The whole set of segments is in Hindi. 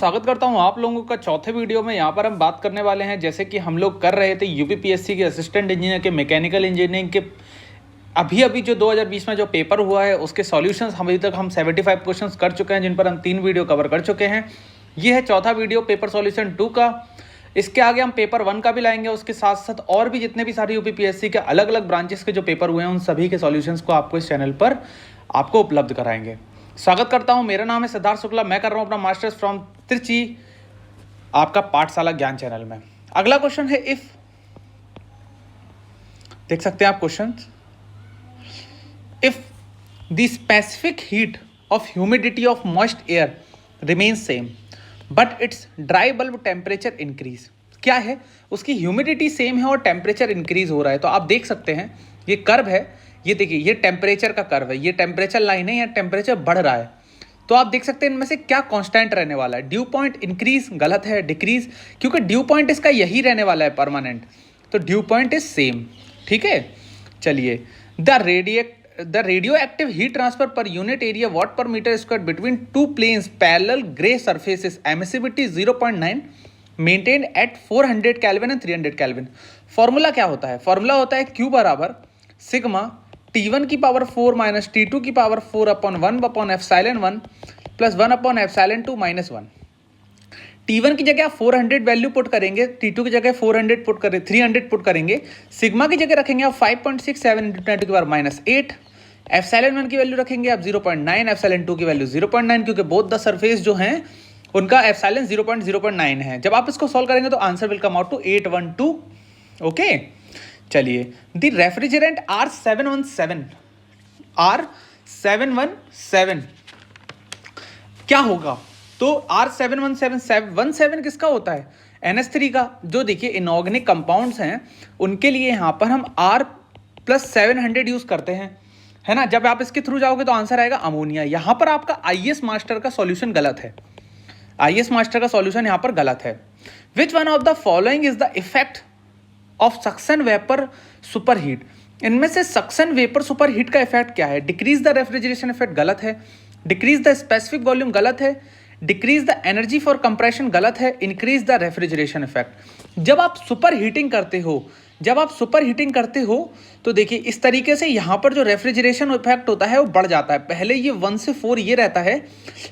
स्वागत करता हूं आप लोगों का चौथे वीडियो में। यहाँ पर हम बात करने वाले हैं, जैसे कि हम लोग कर रहे थे यूपीपीएससी के असिस्टेंट इंजीनियर के मैकेनिकल इंजीनियरिंग के अभी जो 2020 में जो पेपर हुआ है उसके सॉल्यूशंस अभी तक हम 75 क्वेश्चंस कर चुके हैं, जिन पर हम 3 वीडियो कवर कर चुके हैं। ये है चौथा वीडियो पेपर सॉल्यूशन 2 का। इसके आगे हम पेपर 1 का भी लाएंगे, उसके साथ साथ और भी जितने भी सारे यूपीपीएससी के अलग अलग ब्रांचेस के जो पेपर हुए हैं उन सभी के सॉल्यूशंस को आपको इस चैनल पर आपको उपलब्ध कराएंगे। स्वागत करता हूं, मेरा नाम है सिद्धार्थ शुक्ला, मैं कर रहा हूं अपना मास्टर्स फ्रॉम त्रिची, आपका पाठशाला ज्ञान चैनल में। अगला क्वेश्चन है इफ, देख सकते हैं आप question, if the specific heat of humidity of moist air remains same but it's dry bulb temperature increase. क्या है, उसकी ह्यूमिडिटी सेम है और टेम्परेचर इंक्रीज हो रहा है। तो आप देख सकते हैं ये कर्व है, ये देखिए ये टेम्परेचर का कर्व है, ये टेम्परेचर लाइन है, या टेम्परेचर बढ़ रहा है। तो आप देख सकते हैं इनमें से क्या कांस्टेंट रहने वाला है। ड्यू पॉइंट इंक्रीज गलत है, डिक्रीज, क्योंकि ड्यू पॉइंट इसका यही रहने वाला है परमानेंट, तो ड्यू पॉइंट इज सेम। ठीक है, चलिए, the radioactive heat transfer per unit area watt per metre square between two planes parallel grey surfaces, emissivity 0.9 maintain at 400 kelvin and 300 kelvin. Formula क्या होता है? फॉर्मूला होता है Q बराबर सिग्मा T1 की पावर 4 माइनस T2 की power 4 upon 1 upon epsilon 1 plus 1 upon epsilon 2 minus 1। T1 की जगह आप 400 वैल्यू पुट करेंगे, T2 की जगह 400 पुट करें, 300 पुट करेंगे, सिग्मा की जगह रखेंगे आप 5.67 इंटू 10 की पावर माइनस 8, एप्सिलॉन 1 की वैल्यू रखेंगे आप 0.9, एप्सिलॉन 2 की वैल्यू 0.9, क्योंकि बोथ द सरफेस जो हैं उनका एप्सिलॉन 0.09 है। जब आप इसको सॉल्व करेंगे तो answer will come out to 812। Okay, चलिए, द रेफ्रिजरेंट R717 क्या होगा? तो R717 किसका होता है? NH3 का। जो देखिए इनऑर्गेनिक कंपाउंड्स हैं उनके लिए यहाँ पर हम R+700 यूज करते हैं, है ना। जब आप इसके थ्रू जाओगे तो आंसर आएगा अमोनिया। यहाँ पर आपका IS मास्टर का सॉल्यूशन गलत है, IS मास्टर का सॉल्यूशन यहाँ पर गलत है। Which one of the following is the effect of suction vapour super heat? इनमें से सक्शन वेपर सुपर हीट का इफेक्ट क्या है? डिक्रीज द रेफ्रिजरेशन इफेक्ट गलत है, डिक्रीज द स्पेसिफिक वॉल्यूम गलत है, decrease the energy for compression गलत है, इंक्रीज द रेफ्रिजरेशन इफेक्ट। जब आप सुपर हीटिंग करते हो तो देखिए इस तरीके से यहाँ पर जो रेफ्रिजरेशन इफेक्ट होता है वो बढ़ जाता है। पहले ये 1 से 4 ये रहता है,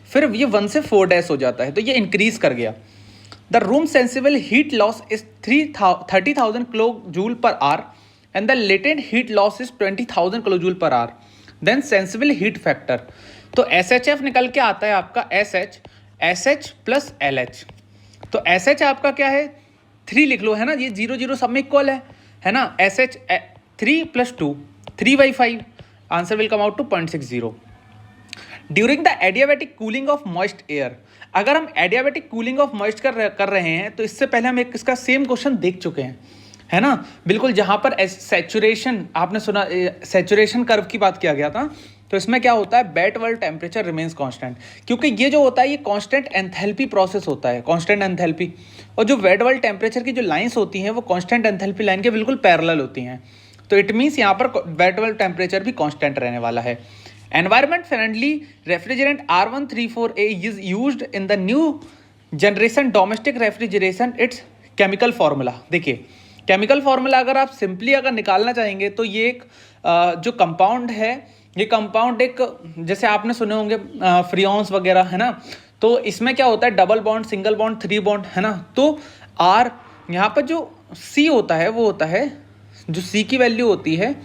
फिर ये 1 से 4 डैश हो जाता है, तो ये इंक्रीज कर गया। The room sensible heat loss is 30,000 kilojoule per hour and the latent heat loss is 20,000 kilojoule per hour. Then sensible heat factor, तो SHF निकल के आता है आपका SH plus LH। तो SH आपका क्या है? 3 लिख लो, है ना, ये 0 0 सब में इक्वल है ना। SH 3 plus 2 3/5, answer will come out to 0.60। During the adiabatic cooling of moist air, अगर हम एडियाबैटिक कूलिंग ऑफ मॉइस्ट कर रहे हैं तो इससे पहले हम इसका सेम क्वेश्चन देख चुके हैं, है ना, बिल्कुल, जहां पर सैचुरेशन, आपने सुना सैचुरेशन कर्व की बात किया गया था। तो इसमें क्या होता है? Wet bulb temperature remains constant, क्योंकि ये जो होता है ये कांस्टेंट एंथैल्पी प्रोसेस होता है, कांस्टेंट एंथैल्पी। और जो वेट बल्ब टेम्परेचर की जो लाइन्स होती हैं वो कांस्टेंट एंथैल्पी लाइन के बिल्कुल पैरेलल होती हैं। तो इट मीन्स यहाँ पर वेट बल्ब टेम्परेचर भी कांस्टेंट रहने वाला है। Environment friendly refrigerant R134A is used in the new generation domestic refrigeration. Its chemical formula, देखिए केमिकल फार्मूला अगर आप सिंपली अगर निकालना चाहेंगे तो ये एक जो कंपाउंड है, ये कंपाउंड एक, जैसे आपने सुने होंगे फ्रियॉन्स वगैरह, है ना। तो इसमें क्या होता है? Double bond, single bond, 3 bond, है ना। तो R यहाँ पर जो C होता है वो होता है, जो C की वैल्यू होती है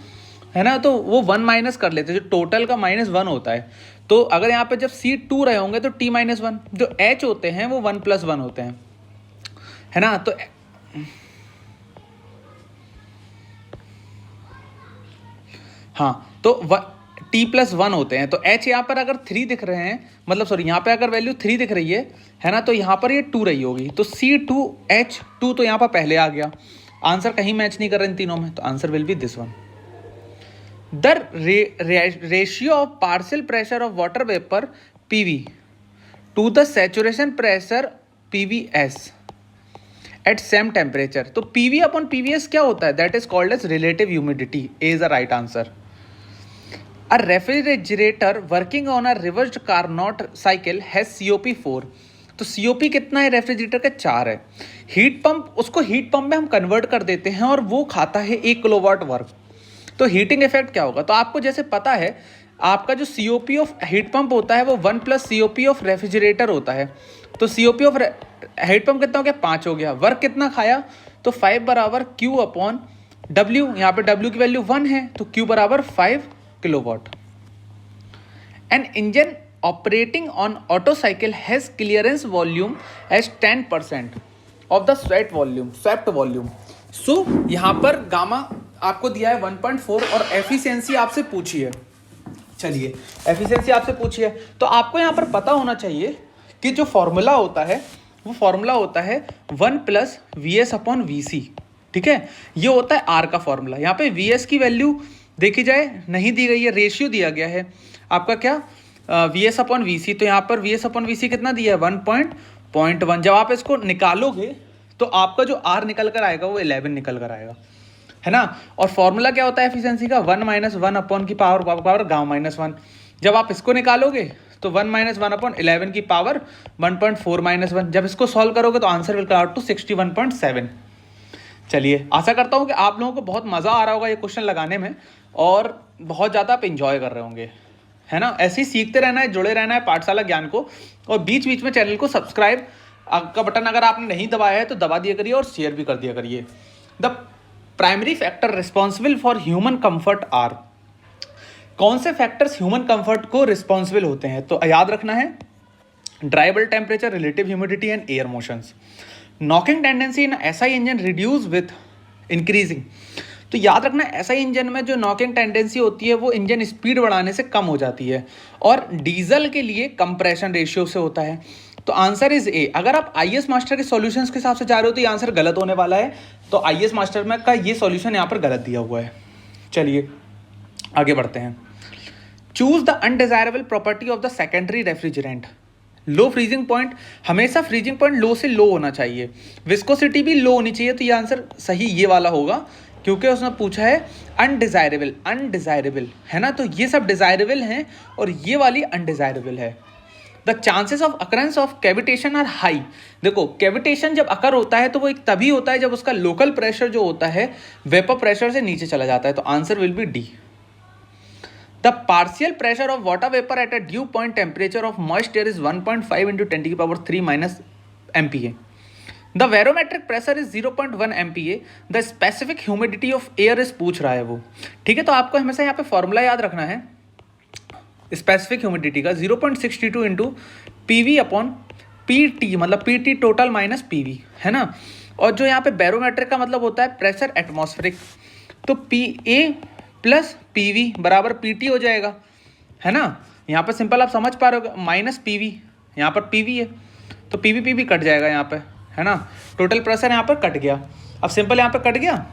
ना, तो वो 1 माइनस कर लेते हैं, जो टोटल का -1 होता है। तो अगर यहाँ पे जब C2 रहे होंगे तो T-1, जो H होते हैं वो 1+1 होते हैं, है ना। तो हाँ, तो T+1 होते हैं। तो H यहाँ पर अगर 3 दिख रहे हैं, मतलब सॉरी, यहाँ पे अगर वैल्यू 3 दिख रही है ना, तो यहाँ पर ये 2 रही होगी। तो C2H2 तो यहाँ पर पहले आ गया, आंसर कहीं मैच नहीं कर रहे इन तीनों में, तो answer will B this one. The ratio of partial pressure of water vapor PV to the saturation pressure PVS at same temperature, तो PV upon PVS क्या होता है? That is called as relative humidity. A is the right answer. A refrigerator working on a reversed Carnot cycle has COP4 तो COP कितना है रेफ्रिजरेटर का? 4 है। हीट पंप, उसको हीट पंप में हम कन्वर्ट कर देते हैं और वो खाता है 1 किलोवाट वर्क। तो हीटिंग इफेक्ट क्या होगा? तो आपको जैसे पता है आपका जो COP ऑफ हीट पंप होता है वो 1 प्लस COP ऑफ रेफ्रिजरेटर होता है। तो COP ऑफ हीट पंप कितना हो गया? 5 हो गया। वर्क कितना खाया? तो 5 बराबर Q अपॉन W, यहाँ पे W की वैल्यू 1 है तो Q बराबर 5 kilowatt. An engine operating on Otto cycle has clearance volume as 10% of the swept volume. So यहाँ पर गामा आपको दिया है 1.4 और एफिशिएंसी आपसे पूछी है। चलिए एफिशिएंसी आपसे पूछी है तो आपको यहाँ पर पता होना चाहिए कि जो फॉर्मूला होता है वो फॉर्मूला होता है 1 प्लस VS अपॉन VC। ठीक है, ये होता है R का फॉर्मूला। यहाँ पे VS की वैल्यू देखी जाए नहीं दी गई है, रेशियो दिया गया है आपका क्या VS अपॉन VC। तो यहाँ पर VS अपॉन VC कितना दिया है? 1.1। जब आप इसको निकालोगे तो आपका जो R निकल कर आएगा वो 11 निकल कर आएगा, है ना। और फॉर्मूला क्या होता है एफिशिएंसी का? 1 माइनस 1 अपॉन की पावर गामा माइनस 1। जब आप इसको निकालोगे तो 1 माइनस 1 अपॉन 11 की पावर 1.4 माइनस 1। जब इसको सॉल्व करोगे तो answer will come out to 61.7। चलिए आशा करता हूँ कि आप लोगों को बहुत मज़ा आ रहा होगा ये क्वेश्चन लगाने में और बहुत ज़्यादा आप इंजॉय कर रहे होंगे, है ना। ऐसे ही सीखते रहना है, जुड़े रहना है पाठशाला ज्ञान को, और बीच बीच में चैनल को सब्सक्राइब का बटन अगर आपने नहीं दबाया है तो दबा दिया करिए और शेयर भी कर दिया करिए। The primary factor responsible for human comfort are. कौन से फैक्टर्स ह्यूमन कंफर्ट को रिस्पॉन्सिबल होते हैं? तो याद रखना है dry bulb temperature, relative humidity and air motions. Knocking tendency in SI engine reduce with increasing. तो याद रखना SI इंजन में जो नॉकिंग टेंडेंसी होती है वो इंजन स्पीड बढ़ाने से कम हो जाती है और डीजल के लिए कंप्रेशन रेशियो से होता है। तो आंसर इज ए। अगर आप IS मास्टर के सॉल्यूशंस के हिसाब से जा रहे हो तो ये आंसर गलत होने वाला है। तो IS मास्टर में का ये सॉल्यूशन यहाँ पर गलत दिया हुआ है। चलिए आगे बढ़ते हैं। Choose the undesirable property of the secondary refrigerant. Low freezing point, हमेशा फ्रीजिंग पॉइंट लो से लो होना चाहिए, विस्कोसिटी भी लो होनी चाहिए। तो ये आंसर सही ये वाला होगा क्योंकि उसने पूछा है अनडिजायरेबल, है ना। तो ये सब डिजायरेबल हैं और ये वाली अनडिजायरेबल है। The chances of occurrence of cavitation are high. देखो कैविटेशन जब अकर होता है तो वो एक तभी होता है जब उसका लोकल प्रेशर जो होता है वेपर प्रेशर से नीचे चला जाता है। तो answer will be D. The partial pressure of water vapour at a dew point temperature of moist air is 1.5 into 10⁻³ minus MPa। The barometric pressure is 0.1 MPa। The specific humidity of air is पूछ रहा है वो। ठीक है, तो आपको हमेशा यहाँ पे फॉर्मूला याद रखना है स्पेसिफिक ह्यूमिडिटी का 0.62 इंटू PV अपॉन PT, मतलब PT टोटल माइनस PV, है ना। और जो यहाँ पे बैरोमेट्रिक का मतलब होता है प्रेशर एटमॉस्फेरिक। तो PA प्लस PV बराबर PT हो जाएगा, है ना। यहाँ पर सिंपल आप समझ पा रहे हो, माइनस PV, यहाँ पर PV है तो PV कट जाएगा यहाँ पे, है ना। टोटल प्रेशर यहाँ पर कट गया। अब सिंपल यहाँ पर कट गया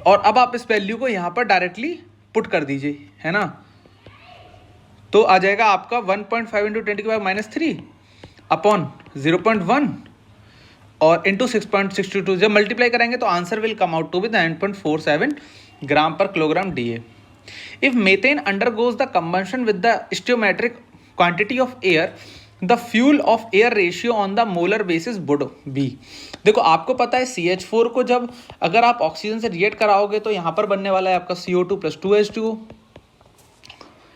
और अब आप इस वैल्यू को यहाँ पर डायरेक्टली पुट कर दीजिए, है ना। तो आ जाएगा आपका 1.5 इंटू 10⁻³ अपॉन 0.1 और इंटू 6.62। जब मल्टीप्लाई करेंगे तो answer will come out to with 9.47 gram पर kilogram DA। If methane undergoes the combustion with the stoichiometric quantity of air, the fuel of air ratio on the molar basis would be. देखो आपको पता है CH4 को जब अगर आप ऑक्सीजन से रिएक्ट कराओगे तो यहाँ पर बनने वाला है आपका CO2 प्लस 2H2O,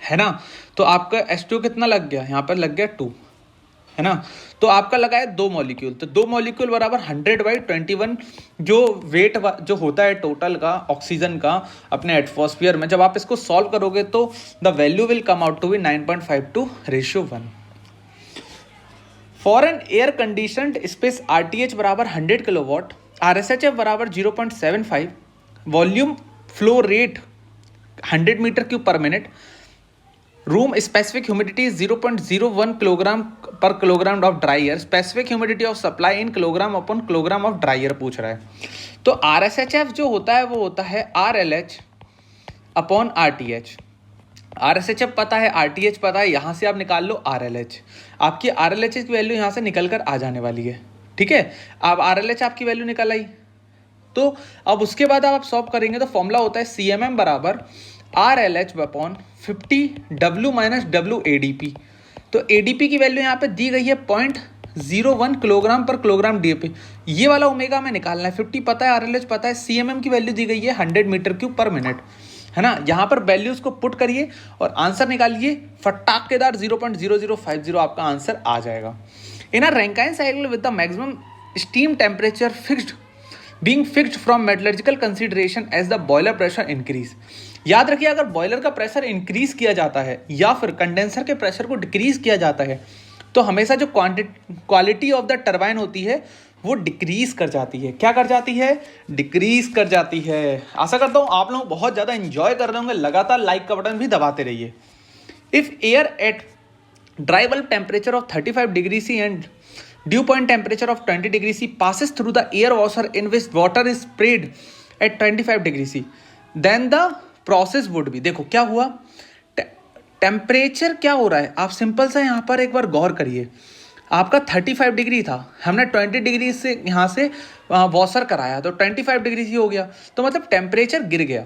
है ना। तो आपका H2 कितना लग गया? यहाँ पर लग गया 2, है ना। तो आपका लगा है 2 मॉलिक्यूल, तो 2 मॉलिक्यूल बराबर 100/21 जो वेट जो होता है टोटल का ऑक्सीजन का अपने एटमॉस्फेयर में। जब आप इसको सॉल्व करोगे तो the value will come out to be 9.52:1। For an air conditioned space RTH बराबर 100 किलोवाट, RSHF बराबर 0.75, volume flow rate 100 metre cube per minute, room specific humidity 0.01 kilogram per kilogram of dry air, specific humidity of supply in kilogram upon kilogram of dry air पूछ रहा है। तो RSHF जो होता है वो होता है RLH अपॉन RTH। RSHF पता है, RTH पता है, यहाँ से आप निकाल लो RLH। आपकी RLH की वैल्यू यहाँ से निकल कर आ जाने वाली है, ठीक है। अब RLH आपकी वैल्यू निकल आई तो अब उसके बाद आप सॉल्व करेंगे तो फॉर्मूला होता है CMM बराबर RLH upon 50 W minus WADP। तो एडीपी की वैल्यू यहाँ पे दी गई है 0.01 किलोग्राम पर किलोग्राम डीएपी। ये वाला ओमेगा में निकालना है, 50 पता है, आरएलएच पता है, सीएमएम की वैल्यू दी गई है 100 मीटर क्यूब पर मिनट, है ना। यहाँ पर वैल्यूज को पुट करिए और आंसर निकालिए, फटाकेदार 0.0050 आपका आंसर आ जाएगा। In a Rankine cycle with the maximum steam temperature fixed being fixed from metallurgical consideration as the boiler pressure increase. याद रखिए, अगर बॉयलर का प्रेशर इंक्रीज किया जाता है या फिर कंडेंसर के प्रेशर को डिक्रीज किया जाता है तो हमेशा जो क्वालिटी ऑफ द टरबाइन होती है वो डिक्रीज कर जाती है। क्या कर जाती है? डिक्रीज कर जाती है। आशा करता हूं आप लोग बहुत ज़्यादा इंजॉय कर रहे होंगे, लगातार लाइक का बटन भी दबाते रहिए। If air at dry bulb temperature of 35 degree C and dew point temperature of 20 degree C passes through the air washer in which water is sprayed at 25 degree C, then the process would be। देखो क्या हुआ, टेम्परेचर क्या हो रहा है, आप सिंपल सा यहाँ पर एक बार गौर करिए। आपका 35 डिग्री था, हमने 20 डिग्री से यहाँ से वॉशर कराया तो 25 डिग्री ही हो गया, तो मतलब टेम्परेचर गिर गया।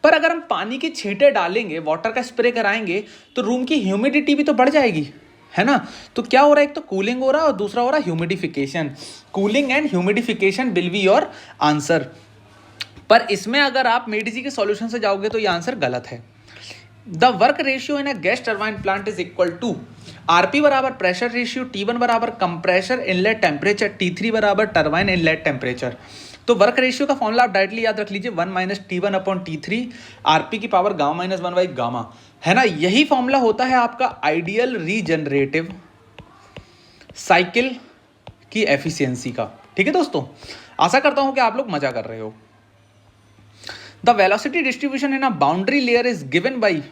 पर अगर हम पानी के छींटे डालेंगे, वाटर का स्प्रे कराएंगे तो रूम की ह्यूमिडिटी भी तो बढ़ जाएगी, है ना। तो क्या हो रहा है, एक तो कूलिंग हो रहा है और दूसरा हो रहा है humidification. Cooling and humidification will be your answer. पर इसमें अगर आप मेडिसी के सॉल्यूशन से जाओगे तो ये आंसर गलत है। The work ratio in a gas turbine plant is equal to RP बराबर प्रेशर रेशियो, T1 बराबर कंप्रेशर इनलेट टेम्परेचर, T3 बराबर टरबाइन इनलेट टेम्परेचर। तो वर्क रेशियो का फॉर्मूला आप डायरेक्टली याद रख लीजिए, 1 - T1 अपॉन T3 आरपी की पावर गामा -1 बाई गामा, है ना। यही फॉर्मूला होता है आपका आइडियल रीजनरेटिव साइकिल की एफिशिएंसी का। ठीक है दोस्तों, आशा करता हूं कि आप लोग मजा कर रहे हो। The velocity distribution in a boundary layer is given by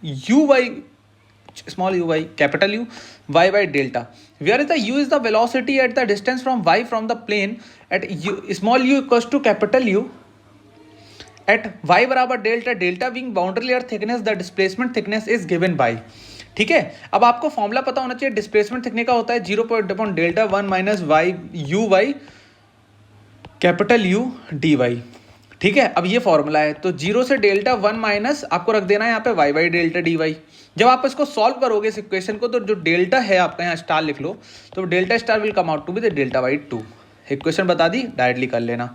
u by small u by capital U, y by delta, where is the u is the velocity at the distance from y from the plane at u small u equals to capital U at y बराबर delta, delta being boundary layer thickness, the displacement thickness is given by. ठीक है, अब आपको फॉर्मूला पता होना चाहिए। डिस्प्लेसमेंट थिकनेस का होता है 0.1 minus Y U Y capital U D Y. ठीक है, अब ये फॉर्मूला है, तो 0 से डेल्टा 1 माइनस आपको रख देना है यहाँ पे Y by delta D Y. जब आप इसको सॉल्व करोगे इस इक्वेशन को, तो जो डेल्टा है आपका यहाँ स्टार लिख लो, तो delta star will come out to be the delta by 2। Equation बता दी, डायरेक्टली कर लेना।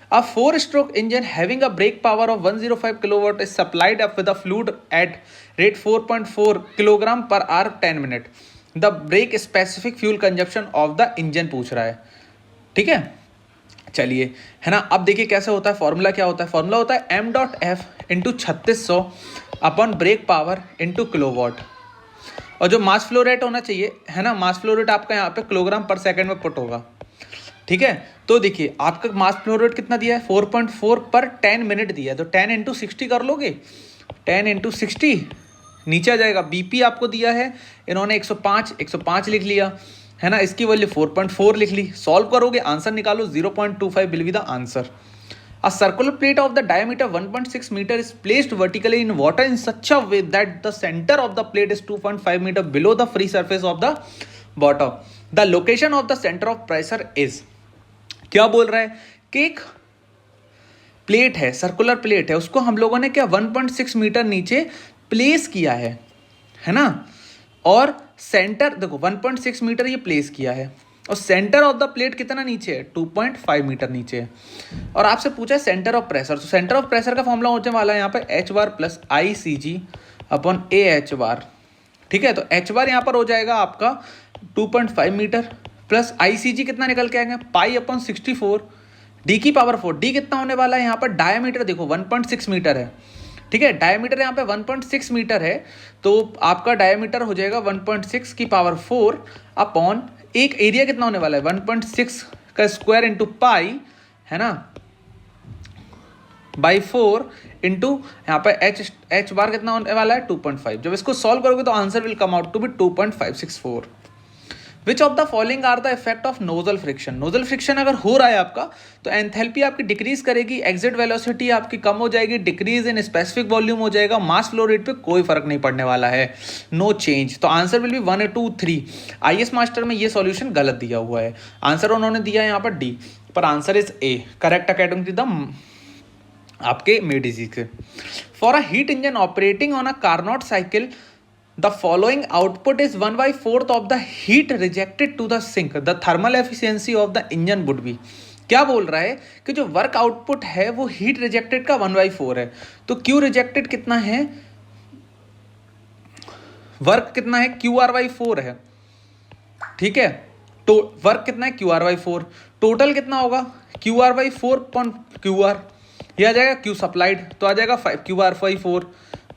A 4-stroke engine having a brake power of 105 kilowatt is supplied up with a fluid at rate 4.4 kilogram per hour 10 minute. The brake specific fuel consumption of the engine पूछ रहा है। ठीक है, चलिए, है ना। अब देखिए कैसे होता है, फॉर्मूला क्या होता है। फॉर्मूला होता है m.f into 3600 upon brake power into kilowatt, और जो मास फ्लो रेट होना चाहिए, है ना, मास फ्लो रेट आपका यहाँ पे किलोग्राम पर सेकंड में पुट होगा। ठीक है, तो देखिए आपका मास फ्लो रेट कितना दिया है, 4.4 पर 10 मिनट दिया है, तो 10 इंटू 60 कर लोगे, 10 इंटू 60 नीचे आ जाएगा। बीपी आपको दिया है इन्होंने 105 लिख लिया, है ना। इसकी वैल्यू 4.4 लिख ली, सॉल्व करोगे आंसर निकालो, 0.25 will be the answer. A circular plate of the diameter 1.6 meter is placed vertically in water in such a way that the center of the plate is 2.5 meter below the free surface of the bottom. The location of the center of pressure is, क्या बोल रहा है कि एक प्लेट है, सर्कुलर प्लेट है, उसको हम लोगों ने क्या 1.6 मीटर नीचे प्लेस किया है ना। और सेंटर देखो 1.6 मीटर ये प्लेस किया है, और सेंटर ऑफ द प्लेट कितना नीचे है, 2.5 मीटर नीचे है। और आपसे पूछा है सेंटर ऑफ प्रेशर, तो सेंटर ऑफ प्रेशर का फॉर्मूला होने वाला है यहाँ पे H bar plus I C G upon A H bar. ठीक है, तो एच बार यहाँ पर हो जाएगा आपका 2.5 मीटर प्लस आई सी जी कितना निकल के आएंगे, पाई अपॉन 64 डी की पावर 4। डी कितना होने वाला है यहाँ पर, डायमीटर देखो 1.6 मीटर है। ठीक है, डायमीटर यहाँ पे 1.6 मीटर है, तो आपका डायमीटर हो जाएगा 1.6 की पावर 4 अपॉन एक एरिया कितना होने वाला है 1.6 का स्क्वायर इंटू पाई, है ना, बाई 4 इंटू यहाँ पे एच बार कितना होने वाला है 2.5। जब इसको सॉल्व करोगे तो answer will come out to be 2.564। Which of the following are the effect of nozzle friction. Nozzle friction अगर हो रहा है आपका तो एंथैल्पी आपकी डिक्रीज करेगी, एग्जिट वेलोसिटी आपकी कम हो जाएगी, डिक्रीज इन स्पेसिफिक वॉल्यूम हो जाएगा, मास फ्लो रेट पे कोई फर्क नहीं पड़ने वाला है, नो चेंज। तो answer will B 1 2 3। IAS master में ये सॉल्यूशन गलत दिया हुआ है, आंसर उन्होंने दिया है यहाँ पर डी, पर answer is A correct according to the आपके मेडिसी के। For a heat engine operating on a Carnot cycle the following output is 1/4 of the heat rejected to the sink, the thermal efficiency of the engine would be. क्या बोल रहा है कि जो वर्क आउटपुट है वो हीट रिजेक्टेड का 1/4 है, तो क्यू रिजेक्टेड कितना है, वर्क कितना है, क्यू आर बाई 4 है, ठीक है। तो वर्क कितना है, क्यू आर बाई 4, टोटल कितना होगा, Q R by 4 point Q R, ये आ जाएगा क्यू सप्लाइड, तो आ जाएगा क्यू आर बाई 4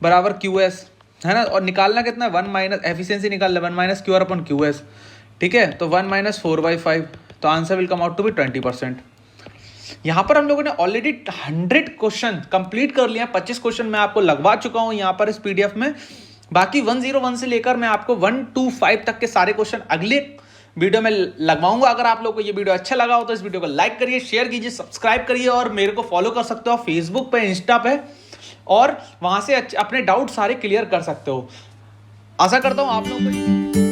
बराबर क्यू एस, है ना। और निकालना कितना है, 1 माइनस एफिशिएंसी निकालना 1 minus Q R upon Q S, ठीक है। तो 1 माइनस 4/5, तो answer will come out to be 20%। यहाँ पर हम लोगों ने ऑलरेडी 100 क्वेश्चन कंप्लीट कर लिया, 25 क्वेश्चन मैं आपको लगवा चुका हूँ यहाँ पर इस पीडीएफ में। बाकी 101 से लेकर मैं आपको 125 तक के सारे क्वेश्चन अगले वीडियो में लगवाऊंगा। अगर आप लोगों को ये वीडियो अच्छा लगा हो तो इस वीडियो को लाइक करिए, शेयर कीजिए, सब्सक्राइब करिए और मेरे को फॉलो कर सकते हो फेसबुक पे, इंस्टा पे, और वहां से अपने डाउट सारे क्लियर कर सकते हो। आशा करता हूँ आप लोगों को